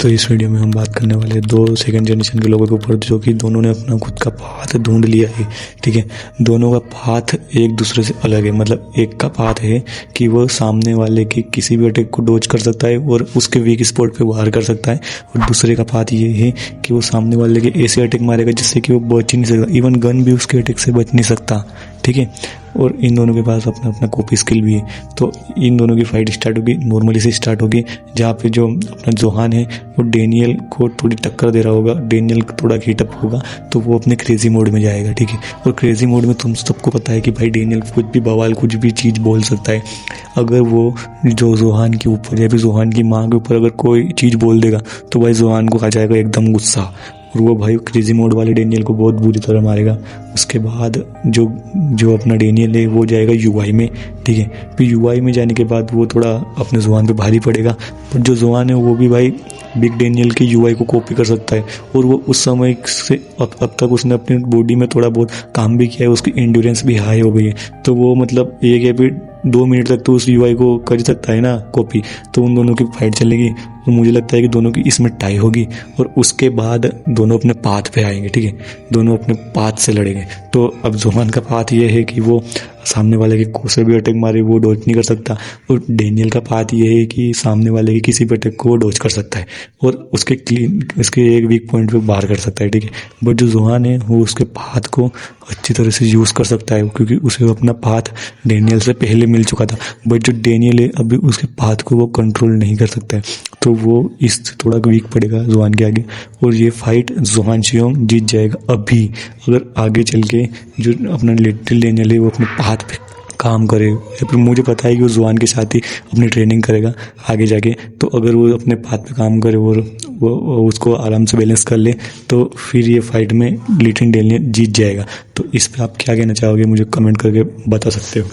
तो इस वीडियो में हम बात करने वाले हैं दो सेकंड जनरेशन के लोगों के ऊपर जो कि दोनों ने अपना खुद का पाथ ढूंढ लिया है। ठीक है, दोनों का पाथ एक दूसरे से अलग है। मतलब एक का पाथ है कि वो सामने वाले की किसी भी अटैक को डॉज कर सकता है और उसके वीक स्पॉट पे वार कर सकता है, और दूसरे का पाथ ये है कि वो सामने वाले के ऐसे अटैक मारेगा जिससे कि वो बच ही नहीं सकता, इवन गन भी उसके अटैक से बच नहीं सकता। ठीक है, और इन दोनों के पास अपना अपना कॉपी स्किल भी है। तो इन दोनों की फाइट स्टार्ट होगी, नॉर्मली से स्टार्ट होगी, जहाँ पे जो अपना जोहान है वो डेनियल को थोड़ी टक्कर दे रहा होगा, डेनियल थोड़ा हीटअप होगा तो वो अपने क्रेजी मोड में जाएगा। ठीक है, और क्रेजी मोड में तुम सबको पता है कि भाई डेनियल कुछ भी बवाल कुछ भी चीज़ बोल सकता है। अगर वो जो जोहान के ऊपर या फिर जोहान की माँ के ऊपर अगर कोई चीज़ बोल देगा तो भाई जोहान को आ जाएगा एकदम गुस्सा, और वो भाई क्रेजी मोड वाले डेनियल को बहुत बुरी तरह मारेगा। उसके बाद जो अपना डेनियल है वो जाएगा यूआई में। ठीक है, फिर यूआई में जाने के बाद वो थोड़ा अपने जोहान पे भारी पड़ेगा, पर जो जोहान है वो भी भाई बिग डेनियल के यूआई को कॉपी कर सकता है, और वो उस समय से अब तक उसने अपनी बॉडी में थोड़ा बहुत काम भी किया है, उसकी एंड्योरेंस भी हाई हो गई है। तो वो मतलब एक या फिर 2 मिनट तक तो उस यूआई को कर सकता है ना कॉपी। तो उन दोनों की फाइट चलेगी, तो मुझे लगता है कि दोनों की इसमें टाई होगी, और उसके बाद दोनों अपने पाथ पे आएंगे। ठीक है, दोनों अपने पाथ से लड़ेंगे। तो अब जोहान का पाथ ये है कि वो सामने वाले के को से भी अटैक मारे वो डॉज नहीं कर सकता, और डेनियल का पाथ ये है कि सामने वाले के किसी भी अटैक को वो डॉज कर सकता है और उसके एक वीक पॉइंट पे बाहर कर सकता है। ठीक है, बट जो जोहान है वो उसके पाथ को अच्छी तरह से यूज़ कर सकता है, क्योंकि उसे अपना पाथ डेनियल से पहले मिल चुका था। बट जो डेनियल है अभी उसके पाथ को वो कंट्रोल नहीं कर सकता है, तो वो इस थोड़ा वीक पड़ेगा जोहान के आगे, और ये फाइट जोहान शियोंग जीत जाएगा अभी। अगर आगे चल के जो अपना लिटिल डेनियल है वो अपने पाथ पे काम करे, या फिर मुझे पता है कि वो जोहान के साथ ही अपनी ट्रेनिंग करेगा आगे जाके, तो अगर वो अपने पाथ पे काम करे और वो उसको आराम से बैलेंस कर ले तो फिर ये फाइट में लिटिल डेनियल जीत जाएगा। तो इस पे आप क्या कहना चाहोगे, मुझे कमेंट करके बता सकते हो।